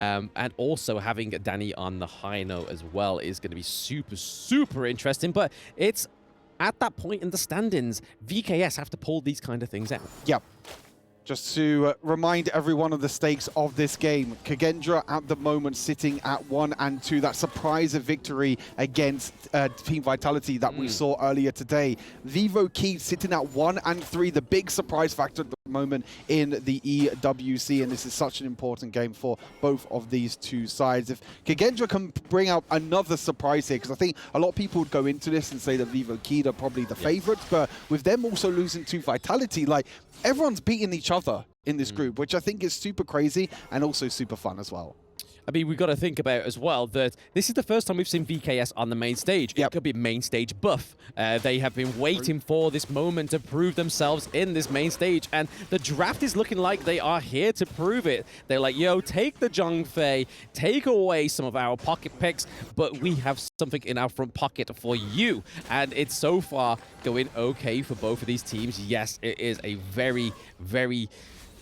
And also having Danny on the high note as well is going to be super, super interesting. But it's at that point in the standings, VKS have to pull these kind of things out. Yep. Just to remind everyone of the stakes of this game, Kagendra at the moment sitting at 1 and 2. That surprise victory against Team Vitality that we saw earlier today. VivoKey sitting at 1 and 3, the big surprise factor at the moment in the EWC, and this is such an important game for both of these two sides. If Kagendra can bring out another surprise here, because I think a lot of people would go into this and say that VivoKey are probably the favorites, but with them also losing to Vitality, like, everyone's beating each other in this group, which I think is super crazy and also super fun as well. I mean, we've got to think about as well that this is the first time we've seen VKS on the main stage. It could be main stage buff. They have been waiting for this moment to prove themselves in this main stage, and the draft is looking like they are here to prove it. They're like, yo, take the Zhongfei, take away some of our pocket picks, but we have something in our front pocket for you. And it's so far going okay for both of these teams. Yes, it is a very, very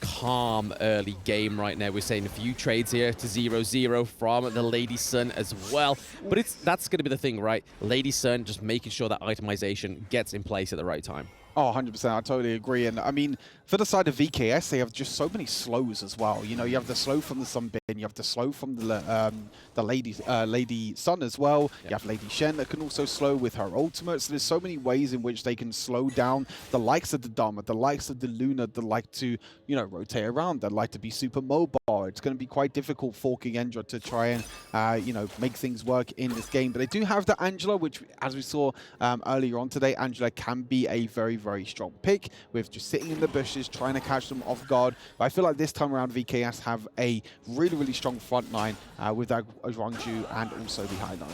calm early game right now. We're seeing a few trades here to 0-0 from the Lady Sun as well. But that's going to be the thing, right? Lady Sun just making sure that itemization gets in place at the right time. Oh, 100%. I totally agree. And I mean, for the side of VKS, they have just so many slows as well. You know, you have the slow from the Sunbin, you have the slow from the Lady Sun as well. You have Lady Shen that can also slow with her ultimate. So there's so many ways in which they can slow down the likes of the Dharma, the likes of the Luna that like to, you know, rotate around, that like to be super mobile. It's going to be quite difficult for Kagendra to try and, you know, make things work in this game. But they do have the Angela, which, as we saw earlier on today, Angela can be a very, very strong pick with just sitting in the bushes, trying to catch them off guard. But I feel like this time around, VKS have a really, really strong front line with that Rangju and also the High Nine.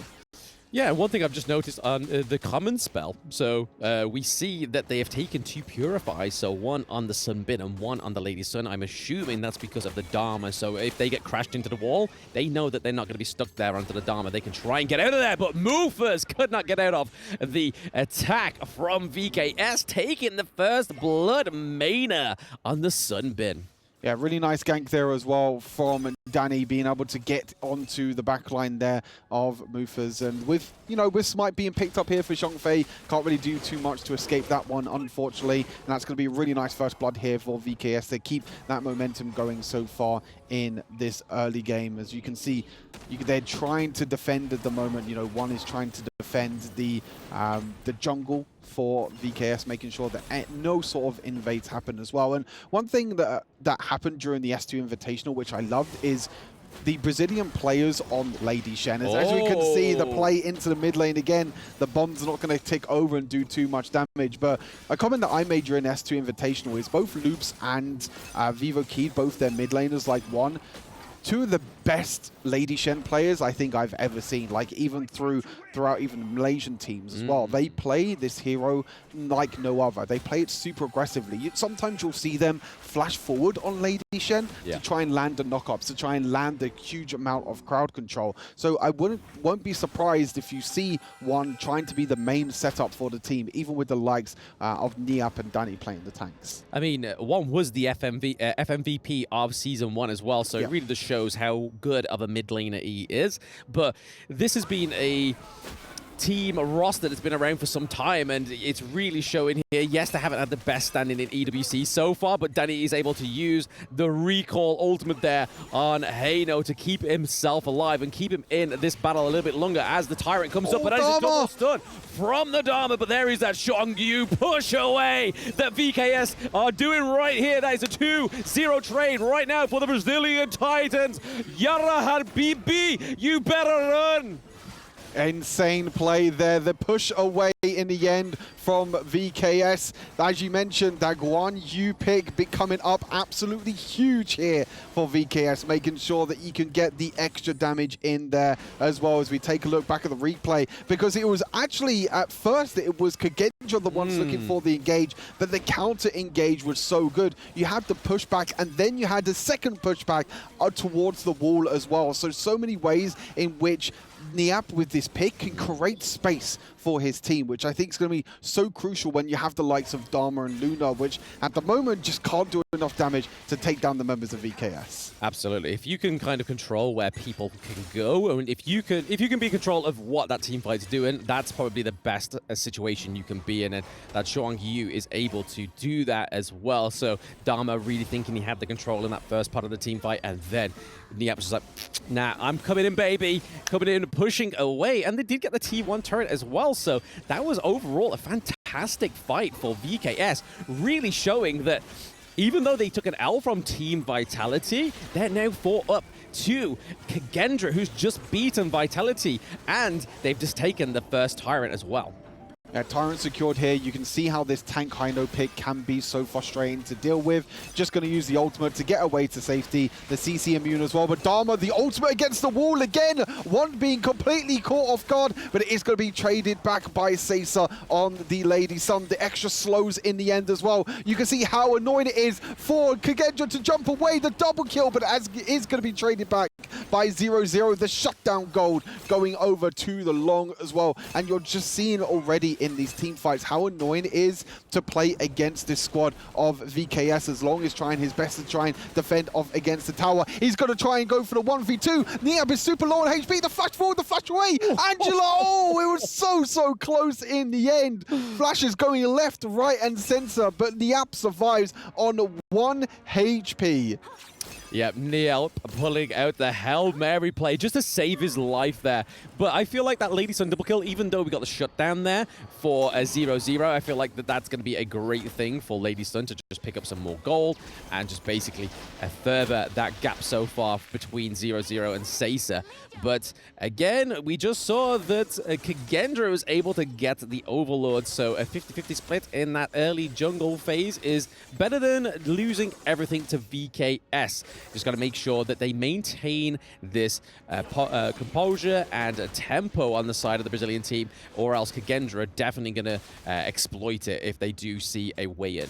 Yeah, one thing I've just noticed on the common spell, so we see that they have taken 2 Purify, so 1 on the Sunbin and 1 on the Lady Sun. I'm assuming that's because of the Dharma, so if they get crashed into the wall, they know that they're not going to be stuck there onto the Dharma. They can try and get out of there, but Movers could not get out of the attack from VKS, taking the first blood Mana on the Sunbin. Yeah, really nice gank there as well from Danny, being able to get onto the back line there of Mufas. And with, you know, with Smite being picked up here for Zhongfei, can't really do too much to escape that one, unfortunately. And that's going to be a really nice first blood here for VKS. They keep that momentum going so far in this early game. As you can see, they're trying to defend at the moment. You know, one is trying to defend the jungle for VKS, making sure that no sort of invades happen as well. And one thing that happened during the S2 Invitational, which I loved, is the Brazilian players on Lady Shen. As we can see, the play into the mid lane again, the bombs are not going to tick over and do too much damage. But a comment that I made during S2 Invitational is both Loops and VivoKey, both their mid laners, like one, 2 of the best Lady Shen players I think I've ever seen, like even throughout even Malaysian teams as well. They play this hero like no other. They play it super aggressively. Sometimes you'll see them flash forward on Lady Shen to try and land the knockups, to try and land a huge amount of crowd control. So I won't be surprised if you see one trying to be the main setup for the team, even with the likes of Niap and Danny playing the tanks. I mean, one was the FMVP of Season 1 as well, so it really just shows how good of a mid laner he is. But this has been a team roster that's been around for some time, and it's really showing here. Yes, they haven't had the best standing in EWC so far, but Danny is able to use the recall ultimate there on Heino to keep himself alive and keep him in this battle a little bit longer as the Tyrant comes up. But that is a double stun from the Dharma, but there is that Shongyu push away that VKS are doing right here. That is a 2-0 trade right now for the Brazilian Titans. Yara Habibi, you better run. Insane play there. The push away in the end from VKS. As you mentioned, that Guan Yu pick coming up absolutely huge here for VKS, making sure that he can get the extra damage in there as well. As we take a look back at the replay, because it was actually, at first, it was Kagendra the ones looking for the engage, but the counter engage was so good. You had the pushback, and then you had the second pushback towards the wall as well. So many ways in which Niap with this pick can create space for his team, which which I think is going to be so crucial when you have the likes of Dharma and Luna, which at the moment just can't do enough damage to take down the members of VKS. Absolutely. If you can kind of control where people can go, and if you can be in control of what that team fight's doing, that's probably the best situation you can be in, and that Zhuang Yu is able to do that as well. So Dharma really thinking he had the control in that first part of the team fight, and then Niap was just like, nah, I'm coming in, baby. Coming in, pushing away. And they did get the T1 turret as well. So that was overall a fantastic fight for VKS, really showing that even though they took an L from Team Vitality, they're now 4 up to Kagendra, who's just beaten Vitality, and they've just taken the first Tyrant as well. Tyrant secured here. You can see how this tank Hino pick can be so frustrating to deal with. Just going to use the ultimate to get away to safety. The CC immune as well. But Dharma, the ultimate against the wall again. One being completely caught off guard, but it is going to be traded back by Seiza on the Lady Sun. The extra slows in the end as well. You can see how annoying it is for Kagendra to jump away. The double kill, but as it is going to be traded back by 0-0. The shutdown gold going over to the long as well. And you're just seeing already in these team fights how annoying it is to play against this squad of VKS. As long as trying his best to try and defend off against the tower, he's going to try and go for the 1v2. Niap is super low on HP. The flash forward, the flash away. Angela, oh, it was so close in the end. Flash is going left, right, and center, but Niap survives on 1 HP. Yep, Niap pulling out the Hail Mary play just to save his life there. But I feel like that Lady Sun double kill, even though we got the shutdown there for a 0-0, I feel like that's going to be a great thing for Lady Sun to just pick up some more gold and just basically further that gap so far between 0-0 and Seiza. But again, we just saw that Kagendra was able to get the Overlord, so a 50-50 split in that early jungle phase is better than losing everything to VKS. Just got to make sure that they maintain this composure and tempo on the side of the Brazilian team, or else Kagendra are definitely going to exploit it if they do see a way in.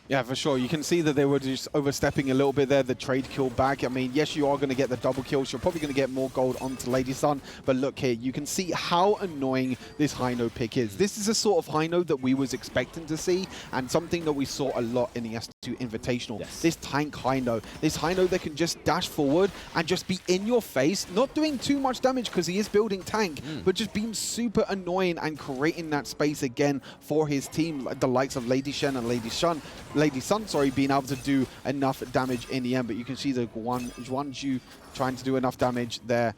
Yeah, for sure. You can see that they were just overstepping a little bit there, the trade kill back. I mean, yes, you are going to get the double kills. You're probably going to get more gold onto Lady Sun. But look here, you can see how annoying this Hino pick is. This is a sort of Hino that we was expecting to see, and something that we saw a lot in the S2 Invitational. Yes. This tank Hino. This Hino that can just dash forward and just be in your face, not doing too much damage because he is building tank, but just being super annoying and creating that space again for his team, like the likes of Lady Shen and Lady Sun, being able to do enough damage in the end. But you can see the Zhuang trying to do enough damage there.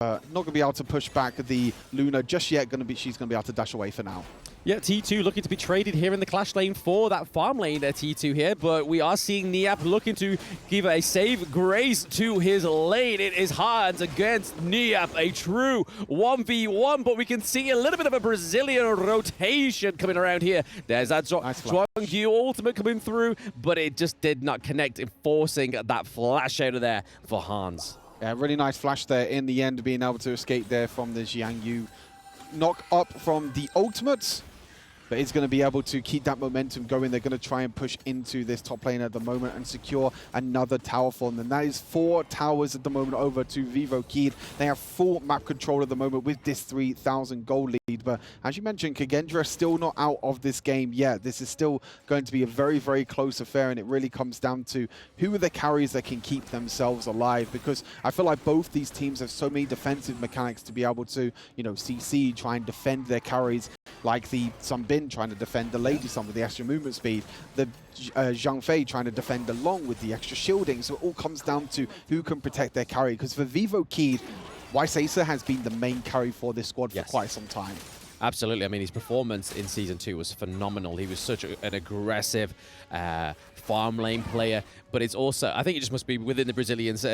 Not going to be able to push back the Luna just yet. She's going to be able to dash away for now. Yeah, T2 looking to be traded here in the clash lane for that farm lane there, T2 here, but we are seeing Niap looking to give a save grace to his lane. It is Hans against Niap, a true 1v1, but we can see a little bit of a Brazilian rotation coming around here. There's that Zhuang Yu ultimate coming through, but it just did not connect, enforcing that flash out of there for Hans. Yeah, really nice flash there in the end, being able to escape there from the Zhuang Yu knock up from the ultimates. But it's going to be able to keep that momentum going. They're going to try and push into this top lane at the moment and secure another tower for them. And that is 4 towers at the moment over to Vivo Kid. They have full map control at the moment with this 3,000 gold lead. But as you mentioned, Kagendra is still not out of this game yet. This is still going to be a very close affair. And it really comes down to who are the carries that can keep themselves alive. Because I feel like both these teams have so many defensive mechanics to be able to, you know, CC, try and defend their carries, like the Sunbin trying to defend the Lady Sun with the extra movement speed, the Zhang Fei trying to defend along with the extra shielding. So it all comes down to who can protect their carry. Because for Vivo Kid, Seiza has been the main carry for this squad for quite some time. Absolutely. I mean, his performance in Season 2 was phenomenal. He was such an aggressive farm lane player, but it's also, I think it just must be within the Brazilians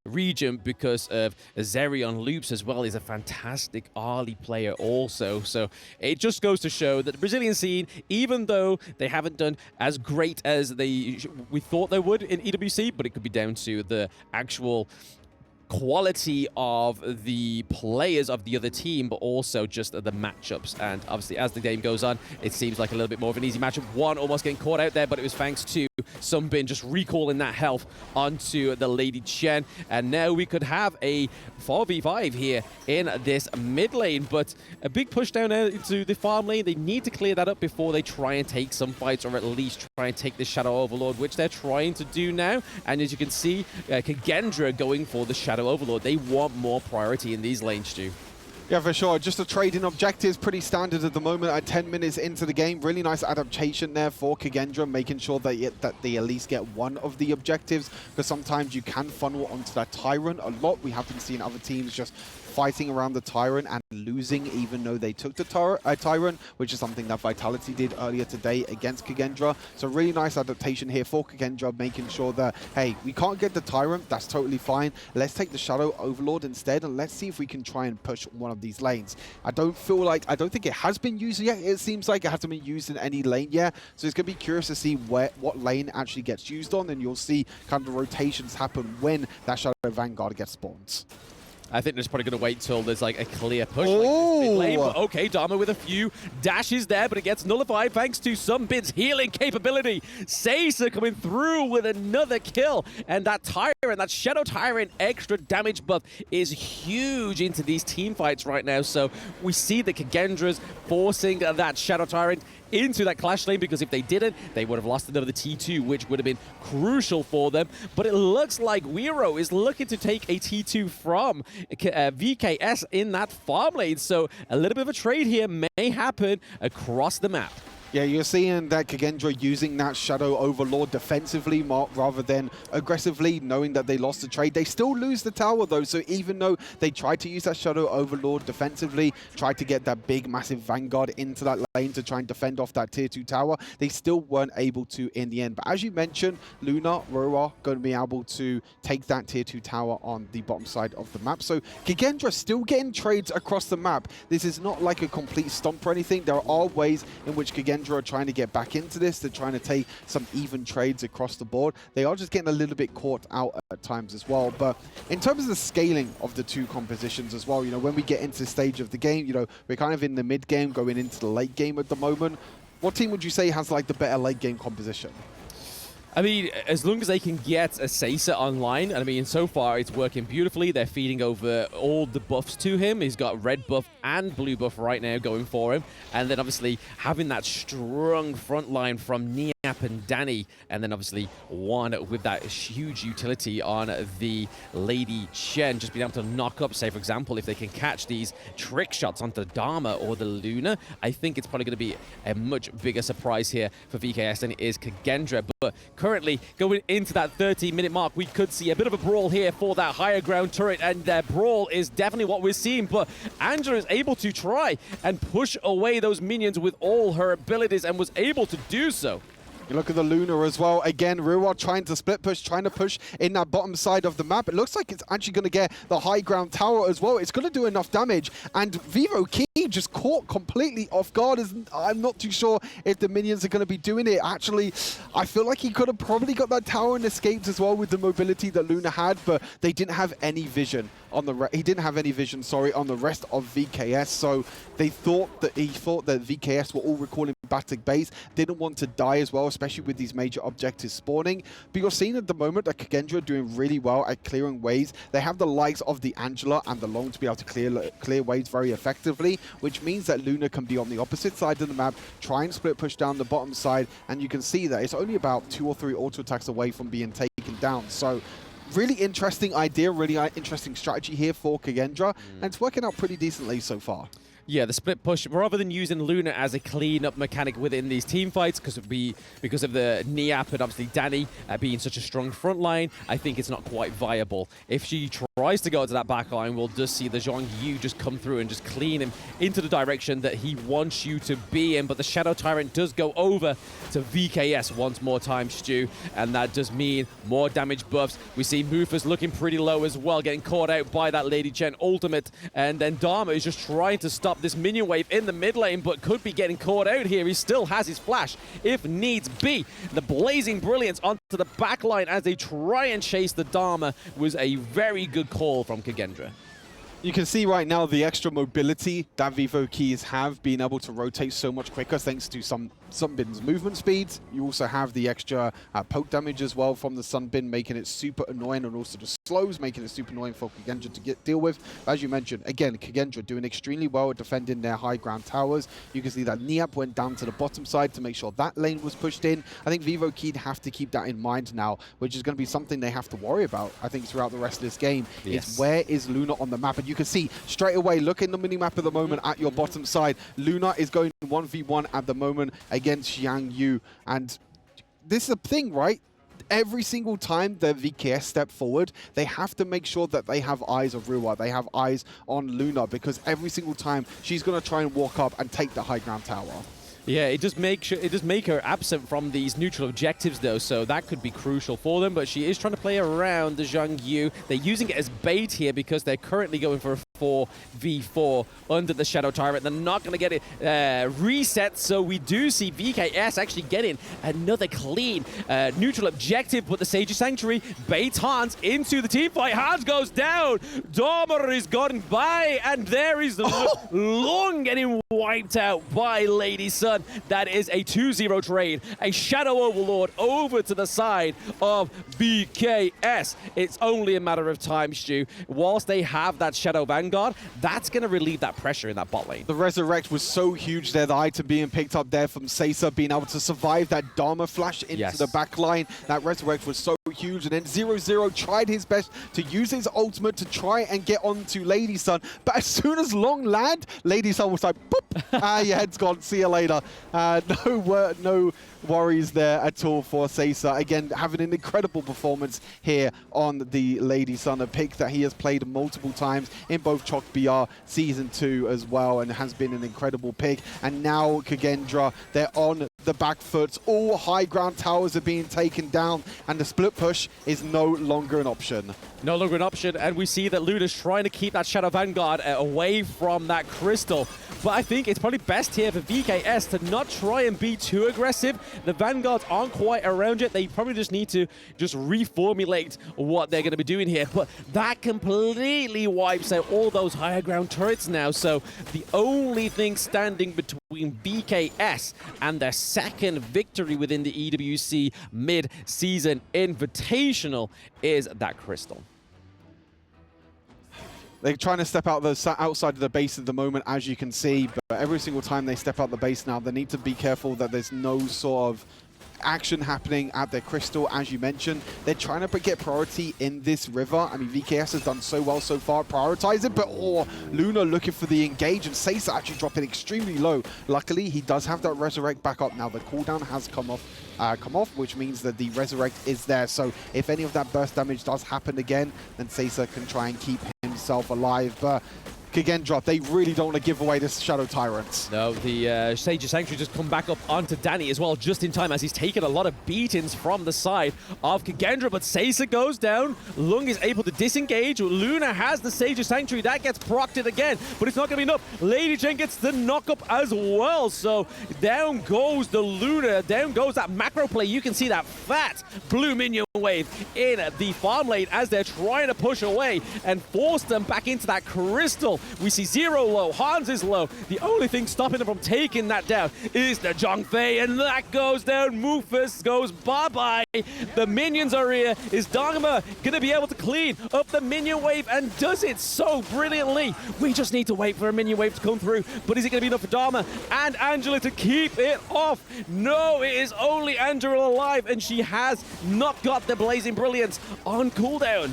region because of Zerion Loops as well. He's a fantastic early player also. So it just goes to show that the Brazilian scene, even though they haven't done as great as we thought they would in EWC, but it could be down to the actual quality of the players of the other team, but also just the matchups. And obviously, as the game goes on, it seems like a little bit more of an easy matchup. One almost getting caught out there, but it was thanks to Sunbin just recalling that health onto the Lady Chen. And now we could have a 4v5 here in this mid lane, but a big push down into the farm lane. They need to clear that up before they try and take some fights, or at least try and take this Shadow Overlord, which they're trying to do now. And as you can see, Kagendra going for the Shadow Overlord. They want more priority in these lanes, Stu. Yeah, for sure. Just a trading objectives, pretty standard at the moment at 10 minutes into the game. Really nice adaptation there for Kagendra, making sure that they at least get one of the objectives, because sometimes you can funnel onto that Tyrant a lot. We have been seeing other teams just fighting around the Tyrant and losing even though they took the Tyrant, which is something that Vitality did earlier today against Kagendra. So really nice adaptation here for Kagendra, making sure that, hey, we can't get the Tyrant, that's totally fine. Let's take the Shadow Overlord instead, and let's see if we can try and push one of these lanes. I don't think it has been used yet. It seems like it hasn't been used in any lane yet. So it's going to be curious to see what lane actually gets used on, and you'll see kind of the rotations happen when that Shadow Vanguard gets spawned. I think they're just probably going to wait till there's like a clear push. Oh! Like this mid lane. But okay, Dharma with a few dashes there, but it gets nullified thanks to Sunbin's healing capability. Seiza coming through with another kill. And that Tyrant, that Shadow Tyrant extra damage buff is huge into these team fights right now. So we see the Kagendra's forcing that Shadow Tyrant into that clash lane, because if they didn't, they would have lost another T2, which would have been crucial for them. But it looks like Wero is looking to take a T2 from VKS in that farm lane. So a little bit of a trade here may happen across the map. Yeah, you're seeing that Kagendra using that Shadow Overlord defensively rather than aggressively, knowing that they lost the trade. They still lose the tower, though, so even though they tried to use that Shadow Overlord defensively, tried to get that big, massive Vanguard into that lane to try and defend off that Tier 2 tower, they still weren't able to in the end. But as you mentioned, Luna, Roa, going to be able to take that Tier 2 tower on the bottom side of the map. So Kagendra still getting trades across the map. This is not like a complete stomp or anything. There are ways in which Kagendra are trying to get back into this. They're trying to take some even trades across the board. They are just getting a little bit caught out at times as well. But in terms of the scaling of the two compositions as well, you know, when we get into the stage of the game, you know, we're kind of in the mid game going into the late game at the moment. What team would you say has like the better late game composition? I mean, as long as they can get a Seiza online, I mean, so far it's working beautifully. They're feeding over all the buffs to him. He's got red buff and blue buff right now going for him. And then obviously having that strong front line from Niap and Danny, and then obviously one with that huge utility on the Lady Chen, just being able to knock up, say for example, if they can catch these trick shots onto the Dharma or the Luna, I think it's probably going to be a much bigger surprise here for VKS than it is Kagendra. But currently going into that 30-minute mark, we could see a bit of a brawl here for that higher ground turret, and their brawl is definitely what we're seeing. But Angela is able to try and push away those minions with all her abilities, and was able to do so. You look at the Luna as well. Again, Ruwa trying to split push, trying to push in that bottom side of the map. It looks like it's actually going to get the high ground tower as well. It's going to do enough damage. And Vivo Key just caught completely off guard. I'm not too sure if the minions are going to be doing it. Actually, I feel like he could have probably got that tower and escaped as well with the mobility that Luna had, but they didn't have any vision on the on the rest of VKS. So he thought that VKS were all recalling back to base, didn't want to die as well, especially with these major objectives spawning. But you're seeing at the moment that Kagendra are doing really well at clearing waves. They have the likes of the Angela and the Long to be able to clear waves very effectively, which means that Luna can be on the opposite side of the map, try and split push down the bottom side, and you can see that it's only about 2 or 3 auto attacks away from being taken down. So really interesting idea, really interesting strategy here for Kagendra, and it's working out pretty decently so far. Yeah, the split push, rather than using Luna as a clean-up mechanic within these team fights, because of the Niap and obviously Danny being such a strong front line, I think it's not quite viable. If she tries to go to that back line, we'll just see the Zhong Yu just come through and just clean him into the direction that he wants you to be in. But the Shadow Tyrant does go over to VKS once more time, Stu, and that does mean more damage buffs. We see Mufus looking pretty low as well, getting caught out by that Lady Chen ultimate, and then Dharma is just trying to stop stop this minion wave in the mid lane, but could be getting caught out here. He still has his flash if needs be. The Blazing Brilliance onto the back line as they try and chase the Dharma was a very good call from Kagendra. You can see right now the extra mobility that Vivo Keys have, being able to rotate so much quicker thanks to Sunbin's movement speeds. You also have the extra poke damage as well from the Sunbin, making it super annoying, and also the slows, making it super annoying for Kagendra to deal with. As you mentioned, again, Kagendra doing extremely well at defending their high ground towers. You can see that Niap went down to the bottom side to make sure that lane was pushed in. I think Vivo Keys have to keep that in mind now, which is going to be something they have to worry about, I think, throughout the rest of this game. Yes. Is where is Luna on the map? And you can see straight away, look in the mini-map at the moment at your bottom side. Luna is going 1v1 at the moment against Xiang Yu. And this is the thing, right? Every single time the VKS step forward, they have to make sure that they have eyes of Rua. They have eyes on Luna, because every single time she's going to try and walk up and take the high ground tower. Yeah, it does make her absent from these neutral objectives, though, so that could be crucial for them. But she is trying to play around the Zhang Yu. They're using it as bait here because they're currently going for a 4v4 under the Shadow Tyrant. They're not going to get it reset, so we do see VKS actually getting another clean neutral objective. But the Sage Sanctuary baits Hans into the team fight. Hans goes down. Dormer is gone by, and there is Long getting wiped out by Lady Sun. That is a 2-0 trade. A Shadow Overlord over to the side of VKS. It's only a matter of time, Stu. Whilst they have that Shadow Vanguard, that's going to relieve that pressure in that bot lane. The Resurrect was so huge there, the item being picked up there from Seiza, being able to survive that Dharma flash into the back line. That Resurrect was so huge, and then 0-0 tried his best to use his ultimate to try and get onto Lady Sun, but as soon as Long land, Lady Sun was like, boop, your head's gone, see you later. No worries there at all for Seiza. Again, having an incredible performance here on the Lady Sun, a pick that he has played multiple times in both HoK BR Season 2 as well, and has been an incredible pick. And now Kagendra, they're on the back foot. All high ground towers are being taken down, and the split push is no longer an option. No longer an option, and we see that Luna's trying to keep that Shadow Vanguard away from that crystal. But I think it's probably best here for VKS to not try and be too aggressive. The Vanguards aren't quite around yet. They probably just need to just reformulate what they're going to be doing here. But that completely wipes out all those higher ground turrets now. So the only thing standing between VKS and their second victory within the EWC Mid-Season Invitational is that crystal. They're trying to step out outside of the base at the moment, as you can see, but every single time they step out the base now, they need to be careful that there's no sort of action happening at their crystal. As you mentioned, they're trying to get priority in this river. I mean, VKS has done so well so far, prioritize it, but Luna looking for the engage, and Seiza actually dropping extremely low. Luckily, he does have that Resurrect back up. Now the cooldown has come off, which means that the Resurrect is there. So if any of that burst damage does happen again, then Seiza can try and keep himself alive. But Kagendra, they really don't want to give away this Shadow Tyrant. No, the Sage Sanctuary just come back up onto Danny as well, just in time, as he's taken a lot of beatings from the side of Kagendra. But Seiza goes down. Lung is able to disengage. Luna has the Sage Sanctuary. That gets procced again, but it's not going to be enough. Lady Chen gets the knock-up as well. So down goes the Luna. Down goes that macro play. You can see that fat blue minion wave in the farm lane as they're trying to push away and force them back into that crystal. We see Zero low, Hans is low. The only thing stopping them from taking that down is the Zhongfei, and that goes down. Mufus goes bye-bye. The minions are here. Is Dharma going to be able to clean up the minion wave, and does it so brilliantly? We just need to wait for a minion wave to come through, but is it going to be enough for Dharma and Angela to keep it off? No, it is only Angela alive, and she has not got the Blazing Brilliance on cooldown.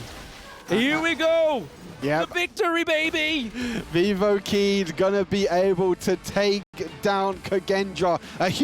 Here we go. Yep. The victory, baby! Vivo Keys gonna be able to take down Kagendra. A huge